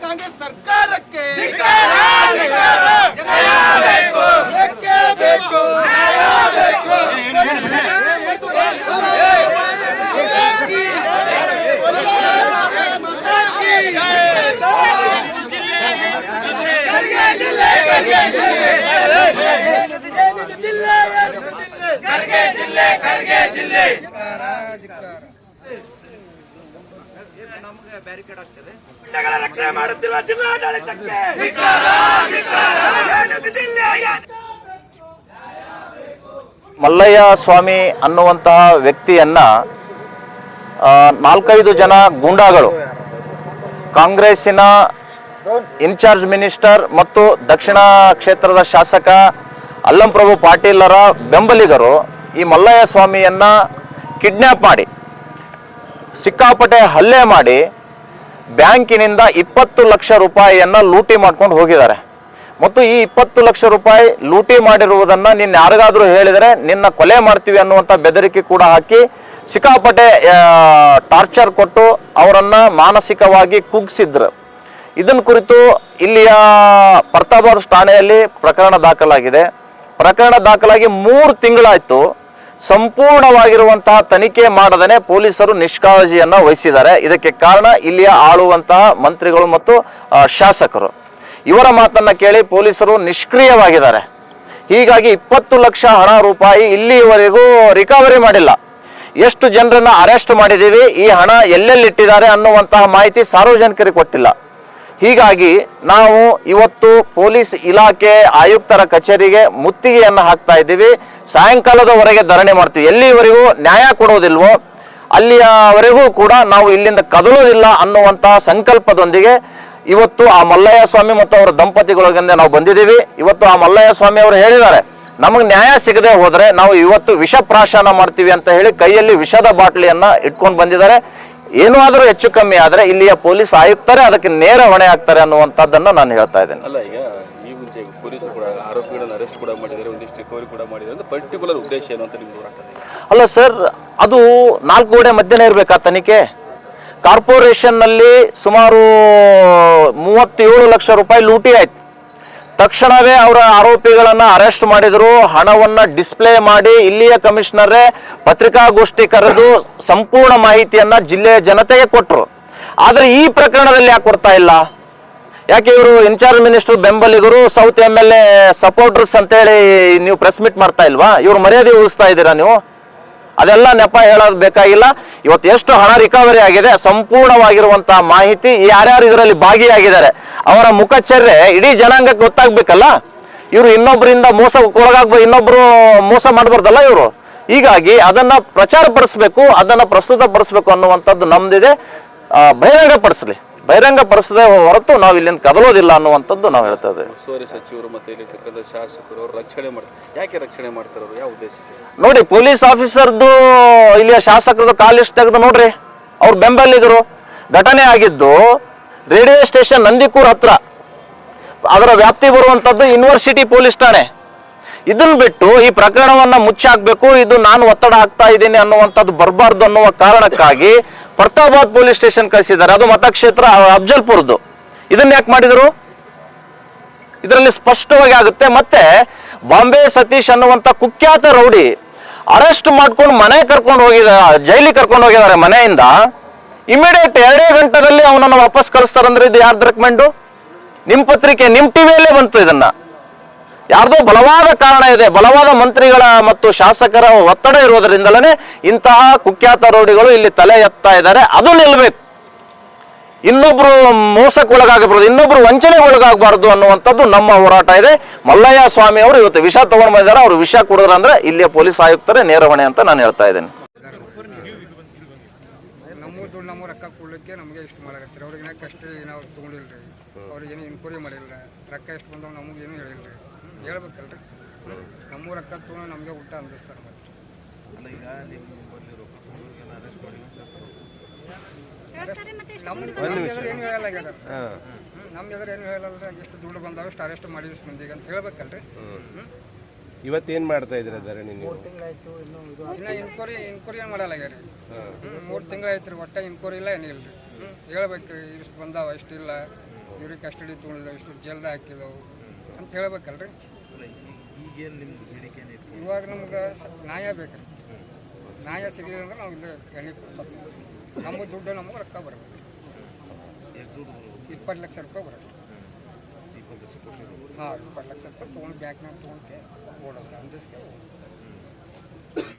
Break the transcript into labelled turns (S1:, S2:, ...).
S1: ಕಾಂಗ್ರೆಸ್ ಸರ್ಕಾರಕ್ಕೆ ರಕ್ಷಣೆ ಮಾಡುತ್ತಿರುವ ಜಿಲ್ಲಾಡಳಿತಕ್ಕೆ
S2: ಮಲ್ಲಯ್ಯ ಸ್ವಾಮಿ ಅನ್ನುವಂತಹ ವ್ಯಕ್ತಿಯನ್ನ 4-5 ಜನ ಗೂಂಡಾಗಳು ಕಾಂಗ್ರೆಸ್ಸಿನ ಇನ್ಚಾರ್ಜ್ ಮಿನಿಸ್ಟರ್ ಮತ್ತು ದಕ್ಷಿಣ ಕ್ಷೇತ್ರದ ಶಾಸಕ ಅಲ್ಲಂಪ್ರಭು ಪಾಟೀಲರ ಬೆಂಬಲಿಗರು ಈ ಮಲ್ಲಯ್ಯ ಸ್ವಾಮಿಯನ್ನ ಕಿಡ್ನ್ಯಾಪ್ ಮಾಡಿ ಸಿಕ್ಕಾಪಟ್ಟೆ ಹಲ್ಲೆ ಮಾಡಿ ಬ್ಯಾಂಕಿನಿಂದ 20 ಲಕ್ಷ ರೂಪಾಯಿಯನ್ನ ಲೂಟಿ ಮಾಡ್ಕೊಂಡು ಹೋಗಿದ್ದಾರೆ. ಮತ್ತು ಈ 20 ಲಕ್ಷ ರೂಪಾಯಿ ಲೂಟಿ ಮಾಡಿರುವುದನ್ನ ನಿನ್ನ ಯಾರಿಗಾದ್ರೂ ಹೇಳಿದರೆ ನಿನ್ನ ಕೊಲೆ ಮಾಡ್ತೀವಿ ಅನ್ನುವಂಥ ಬೆದರಿಕೆ ಕೂಡ ಹಾಕಿ ಸಿಕ್ಕಾಪಟ್ಟೆ ಟಾರ್ಚರ್ ಕೊಟ್ಟು ಅವರನ್ನ ಮಾನಸಿಕವಾಗಿ ಕುಗ್ಗಿಸಿದ್ರು. ಇದನ್ನ ಕುರಿತು ಇಲ್ಲಿಯ ಪ್ರತಾಪರ ಠಾಣೆಯಲ್ಲಿ ಪ್ರಕರಣ ದಾಖಲಾಗಿದೆ. ಪ್ರಕರಣ ದಾಖಲಾಗಿ 3 ತಿಂಗಳಾಯ್ತು. ಸಂಪೂರ್ಣವಾಗಿರುವಂತಹ ತನಿಖೆ ಮಾಡದೇ ಪೊಲೀಸರು ನಿಷ್ಕಾಳಜಿಯನ್ನ ವಹಿಸಿದ್ದಾರೆ. ಇದಕ್ಕೆ ಕಾರಣ ಇಲ್ಲಿಯ ಆಳುವಂತಹ ಮಂತ್ರಿಗಳು ಮತ್ತು ಶಾಸಕರು. ಇವರ ಮಾತನ್ನ ಕೇಳಿ ಪೊಲೀಸರು ನಿಷ್ಕ್ರಿಯವಾಗಿದ್ದಾರೆ. ಹೀಗಾಗಿ 20 ಲಕ್ಷ ರೂಪಾಯಿ ಇಲ್ಲಿವರೆಗೂ ರಿಕವರಿ ಮಾಡಿಲ್ಲ. ಎಷ್ಟು ಜನರನ್ನ ಅರೆಸ್ಟ್ ಮಾಡಿದ್ದೀವಿ, ಈ ಹಣ ಎಲ್ಲೆಲ್ಲಿಟ್ಟಿದ್ದಾರೆ ಅನ್ನುವಂತಹ ಮಾಹಿತಿ ಸಾರ್ವಜನಿಕರಿಗೆ ಕೊಟ್ಟಿಲ್ಲ. ಹೀಗಾಗಿ ನಾವು ಇವತ್ತು ಪೊಲೀಸ್ ಇಲಾಖೆ ಆಯುಕ್ತರ ಕಚೇರಿಗೆ ಮುತ್ತಿಗೆಯನ್ನು ಹಾಕ್ತಾ ಇದ್ದೀವಿ. ಸಾಯಂಕಾಲದವರೆಗೆ ಧರಣಿ ಮಾಡ್ತೀವಿ. ಎಲ್ಲಿವರೆಗೂ ನ್ಯಾಯ ಕೊಡೋದಿಲ್ವೋ ಅಲ್ಲಿಯವರೆಗೂ ಕೂಡ ನಾವು ಇಲ್ಲಿಂದ ಕದಲೋದಿಲ್ಲ ಅನ್ನುವಂತಹ ಸಂಕಲ್ಪದೊಂದಿಗೆ ಇವತ್ತು ಆ ಮಲ್ಲಯ್ಯ ಸ್ವಾಮಿ ಮತ್ತು ಅವರ ದಂಪತಿಗಳಿಂದ ನಾವು ಬಂದಿದ್ದೀವಿ. ಇವತ್ತು ಆ ಮಲ್ಲಯ್ಯ ಸ್ವಾಮಿ ಅವರು ಹೇಳಿದ್ದಾರೆ, ನಮಗೆ ನ್ಯಾಯ ಸಿಗದೆ ಹೋದರೆ ನಾವು ಇವತ್ತು ವಿಷ ಪ್ರಾಶನ ಮಾಡ್ತೀವಿ ಅಂತ ಹೇಳಿ ಕೈಯಲ್ಲಿ ವಿಷದ ಬಾಟ್ಲಿಯನ್ನ ಇಟ್ಕೊಂಡು ಬಂದಿದ್ದಾರೆ. ಏನೂ ಆದರೂ ಹೆಚ್ಚು ಕಮ್ಮಿ ಆದರೆ ಇಲ್ಲಿಯ ಪೊಲೀಸ್ ಆಯುಕ್ತರೇ ಅದಕ್ಕೆ ನೇರ ಹೊಣೆ ಆಗ್ತಾರೆ ಅನ್ನುವಂಥದ್ದನ್ನ ನಾನು ಹೇಳ್ತಾ ಇದ್ದೇನೆ.
S3: ಅಲ್ಲ, ಈಗ ಈ ಮುಂಚೆ ಪೊಲೀಸರು ಕೂಡ ಆರೋಪಿಗಳನ್ನು ಅರೆಸ್ಟ್ ಕೂಡ ಮಾಡಿದ್ದಾರೆ, ಒಂದಿಷ್ಟು ರಿಕವರಿ ಕೂಡ ಮಾಡಿದ್ದಾರೆ ಅಂತ ಪರ್ಟಿಕ್ಯುಲರ್ ಉದ್ದೇಶ ಏನು ಅಂತ ನಿಮ್ಗೆ ಹೋರಾಟ?
S2: ಅಲ್ಲ ಸರ್, ಅದು 4 ಗೋಡೆ ಮಧ್ಯನೇ ಇರಬೇಕಾ ತನಿಖೆ? ಕಾರ್ಪೊರೇಷನ್ನಲ್ಲಿ ಸುಮಾರು 37 ಲಕ್ಷ ರೂಪಾಯಿ ಲೂಟಿ ಆಯ್ತು. ತಕ್ಷಣವೇ ಅವರ ಆರೋಪಿಗಳನ್ನ ಅರೆಸ್ಟ್ ಮಾಡಿದ್ರು. ಹಣವನ್ನ ಡಿಸ್ಪ್ಲೇ ಮಾಡಿ ಇಲ್ಲಿಯ ಕಮಿಷನರೇ ಪತ್ರಿಕಾಗೋಷ್ಠಿ ಕರೆದು ಸಂಪೂರ್ಣ ಮಾಹಿತಿಯನ್ನ ಜಿಲ್ಲೆಯ ಜನತೆಗೆ ಕೊಟ್ಟರು. ಆದ್ರೆ ಈ ಪ್ರಕರಣದಲ್ಲಿ ಯಾಕೆ ಕೊಡ್ತಾ ಇಲ್ಲ? ಯಾಕೆ ಇವರು ಇನ್ಚಾರ್ಜ್ ಮಿನಿಸ್ಟರ್ ಬೆಂಬಲಿಗರು, ಸೌತ್ MLA ಸಪೋರ್ಟರ್ಸ್ ಅಂತೇಳಿ ನೀವು ಪ್ರೆಸ್ ಮೀಟ್ ಮಾಡ್ತಾ ಇಲ್ವಾ? ಇವ್ರು ಮರ್ಯಾದೆ ಉಳಿಸ್ತಾ ಇದ್ದೀರಾ ನೀವು? ಅದೆಲ್ಲ ನೆಪ ಹೇಳೋದು ಬೇಕಾಗಿಲ್ಲ. ಇವತ್ತು ಎಷ್ಟು ಹಣ ರಿಕವರಿ ಆಗಿದೆ ಸಂಪೂರ್ಣವಾಗಿರುವಂತಹ ಮಾಹಿತಿ, ಯಾರ್ಯಾರು ಇದರಲ್ಲಿ ಭಾಗಿಯಾಗಿದ್ದಾರೆ ಅವರ ಮುಖಚರ್ಯೆ ಇಡೀ ಜನಾಂಗಕ್ಕೆ ಗೊತ್ತಾಗ್ಬೇಕಲ್ಲ. ಇವರು ಇನ್ನೊಬ್ಬರಿಂದ ಇನ್ನೊಬ್ರು ಮೋಸ ಮಾಡಬಾರ್ದಲ್ಲ ಇವರು. ಹೀಗಾಗಿ ಅದನ್ನ ಪ್ರಚಾರ ಪಡಿಸ್ಬೇಕು, ಅದನ್ನ ಪ್ರಸ್ತುತ ಪಡಿಸ್ಬೇಕು ಅನ್ನುವಂಥದ್ದು ನಮ್ದಿದೆ. ಬಹಿರಂಗ ಪಡಿಸದೆ ಹೊರತು ನಾವು ಇಲ್ಲಿಂದ ಕದಲೋದಿಲ್ಲ ಅನ್ನುವಂಥದ್ದು ನಾವು ಹೇಳ್ತಾ ಇದ್ದೇವೆ.
S3: ಉಸ್ತುವಾರಿ ಸಚಿವರು ಮತ್ತೆ ಇಲ್ಲಿರ್ತಕ್ಕಂಥ ಶಾಸಕರು ರಕ್ಷಣೆ ಮಾಡ್ತಾರೆ. ಯಾಕೆ ರಕ್ಷಣೆ ಮಾಡ್ತಾರೆ? ಯಾವ ಉದ್ದೇಶಕ್ಕೆ?
S2: ನೋಡಿ, ಪೊಲೀಸ್ ಆಫೀಸರ್ದು ಇಲ್ಲಿಯ ಶಾಸಕರದು ಕಾಲಿಸ್ಟ್ ತೆಗೆದು ನೋಡ್ರಿ. ಅವ್ರ ಬೆಂಬಲಿಗರು. ಘಟನೆ ಆಗಿದ್ದು ರೇಡಿಯೋ ಸ್ಟೇಷನ್ ನಂದಿಕೂರ್ ಹತ್ರ, ಅದರ ವ್ಯಾಪ್ತಿ ಬರುವಂತದ್ದು ಯೂನಿವರ್ಸಿಟಿ ಪೊಲೀಸ್ ಠಾಣೆ. ಇದನ್ನ ಬಿಟ್ಟು ಈ ಪ್ರಕರಣವನ್ನ ಮುಚ್ಚಾಕ್ಬೇಕು, ಇದು ನಾನು ಒತ್ತಡ ಹಾಕ್ತಾ ಇದ್ದೀನಿ ಅನ್ನುವಂಥದ್ದು ಬರಬಾರ್ದು ಅನ್ನುವ ಕಾರಣಕ್ಕಾಗಿ ಪ್ರತಾಪಾಬಾದ್ ಪೊಲೀಸ್ ಸ್ಟೇಷನ್ ಕಳಿಸಿದ್ದಾರೆ. ಅದು ಮತಕ್ಷೇತ್ರ ಅಫ್ಜಲ್ಪುರದ್ದು. ಇದನ್ನ ಯಾಕೆ ಮಾಡಿದರು? ಇದರಲ್ಲಿ ಸ್ಪಷ್ಟವಾಗಿ ಆಗುತ್ತೆ. ಮತ್ತೆ ಬಾಂಬೆ ಸತೀಶ್ ಅನ್ನುವಂಥ ಕುಖ್ಯಾತ ರೌಡಿ ಅರೆಸ್ಟ್ ಮಾಡ್ಕೊಂಡು ಮನೆ ಕರ್ಕೊಂಡು ಹೋಗಿದ್ದಾರೆ, ಜೈಲಿಗೆ ಕರ್ಕೊಂಡು ಹೋಗಿದ್ದಾರೆ ಮನೆಯಿಂದ. ಇಮಿಡಿಯೇಟ್ 2 ಗಂಟೆದಲ್ಲಿ ಅವನನ್ನು ವಾಪಸ್ ಕಳಿಸ್ತಾರಂದ್ರೆ ಇದು ಯಾರ್ದು ರೆಕಮೆಂಡು? ನಿಮ್ಮ ಪತ್ರಿಕೆ, ನಿಮ್ಮ ಟಿವಿಯಲ್ಲೇ ಬಂತು. ಇದನ್ನ ಯಾರ್ದೋ ಬಲವಾದ ಕಾರಣ ಇದೆ, ಬಲವಾದ ಮಂತ್ರಿಗಳ ಮತ್ತು ಶಾಸಕರ ಒತ್ತಡ ಇರೋದ್ರಿಂದಲೇ ಇಂತಹ ಕುಖ್ಯಾತ ರೌಡಿಗಳು ಇಲ್ಲಿ ತಲೆ ಎತ್ತಾ ಇದ್ದಾರೆ. ಅದು ನಿಲ್ಬೇಕು. ಇನ್ನೊಬ್ರು ಮೋಸಕ್ಕೆ ಒಳಗಾಗಬಾರ್ದು, ಇನ್ನೊಬ್ರು ವಂಚನೆಗೆ ಒಳಗಾಗಬಾರ್ದು ಅನ್ನುವಂಥದ್ದು ನಮ್ಮ ಹೋರಾಟ ಇದೆ. ಮಲ್ಲಯ್ಯ ಸ್ವಾಮಿ ಅವರು ಇವತ್ತು ವಿಷ ತಗೊಂಡು ಬಂದಿದ್ದಾರೆ. ಅವರು ವಿಷ ಕುಡಿದ್ರು ಅಂದ್ರೆ ಇಲ್ಲಿಯ ಪೊಲೀಸ್ ಆಯುಕ್ತರೇ ನೇರ ಹೊಣೆ ಅಂತ ನಾನು ಹೇಳ್ತಾ ಇದ್ದೇನೆ.
S4: ನಮ್ಮ ರೊಕ್ಕ ಕೊಡ್ಲಿಕ್ಕೆ ನಮಗೆ ಇಷ್ಟು ಮಾಡಕತ್ತೀರಿ. ಅವ್ರಿಗೆ ಕಷ್ಟ ನಾವು ತೊಗೊಂಡಿಲ್ರಿ, ಅವ್ರಿಗೇನು ಇನ್ಕ್ವೈರಿ ಮಾಡಿಲ್ಲ. ರೊಕ್ಕ ಎಷ್ಟು ಬಂದವು ನಮಗೇನು ಹೇಳಿಲ್ರಿ. ಹೇಳ್ಬೇಕಲ್ರಿ, ನಮ್ಮ ರೊಕ್ಕ ತೊಗೊಂಡು ನಮಗೆ ಊಟ ಅಂದಿಸ್ತಾರೆ. ಮತ್ತೆ ನಮ್ಮ ಎದುರು ಏನು ಹೇಳಲ್ಲ, ನಮ್ಮ ಎದುರು ಏನು ಹೇಳಲ್ರಿ. ಎಷ್ಟು ದುಡ್ಡು ಬಂದಾವೆ, ಎಷ್ಟು ಅರೆಸ್ಟ್ ಮಾಡಿದ್ರು ಮಂದಿಗೆ ಅಂತ ಹೇಳ್ಬೇಕಲ್ರಿ.
S5: ಇವತ್ತೇನು ಮಾಡ್ತಾ ಇದ್ದೀರಾ ಧರಣಿ ನೀವು?
S4: ಇನ್ನು ಇನ್ಕ್ವರಿ ಮಾಡಲ್ಲ ಈಗ ರೀ 3 ತಿಂಗಳಾಯ್ತು ರೀ. ಒಟ್ಟು ಇನ್ಕ್ವರಿ ಇಲ್ಲ ಏನಿಲ್ಲ ರೀ. ಹೇಳ್ಬೇಕು ರೀ, ಇಷ್ಟು ಬಂದಾವ ಇಷ್ಟಿಲ್ಲ, ಇವ್ರಿಗೆ ಕಸ್ಟಡಿ ತೊಗೊಂಡಿದ್ದಾವೆ, ಇಷ್ಟು ಜೈಲ್ದಾಗ ಹಾಕಿದವು ಅಂತ ಹೇಳ್ಬೇಕಲ್ರಿ. ಇವಾಗ ನಮ್ಗೆ ನ್ಯಾಯ ಬೇಕು ರೀ. ನ್ಯಾಯ ಸಿಗಲಿಲ್ಲ ಅಂದ್ರೆ ನಾವು ಇಲ್ಲೇ ಎಣ್ಣೆ ಸತ್ತು ನಮ್ಮ ದುಡ್ಡು ನಮಗೆ ರೊಕ್ಕ ಬರಬೇಕು. 20 ಲಕ್ಷ ರೂಪಾಯಿ ಬರುತ್ತೆ. ಹಾಂ, 20 ಲಕ್ಷ ರೂಪಾಯಿ ತೊಗೊಂಡು ಬ್ಯಾಂಕ್ನಾಗ ತೊಗೊಂಡು ಓಡೋದ್ರೆ ಅಂದಿಸ್ಕೆ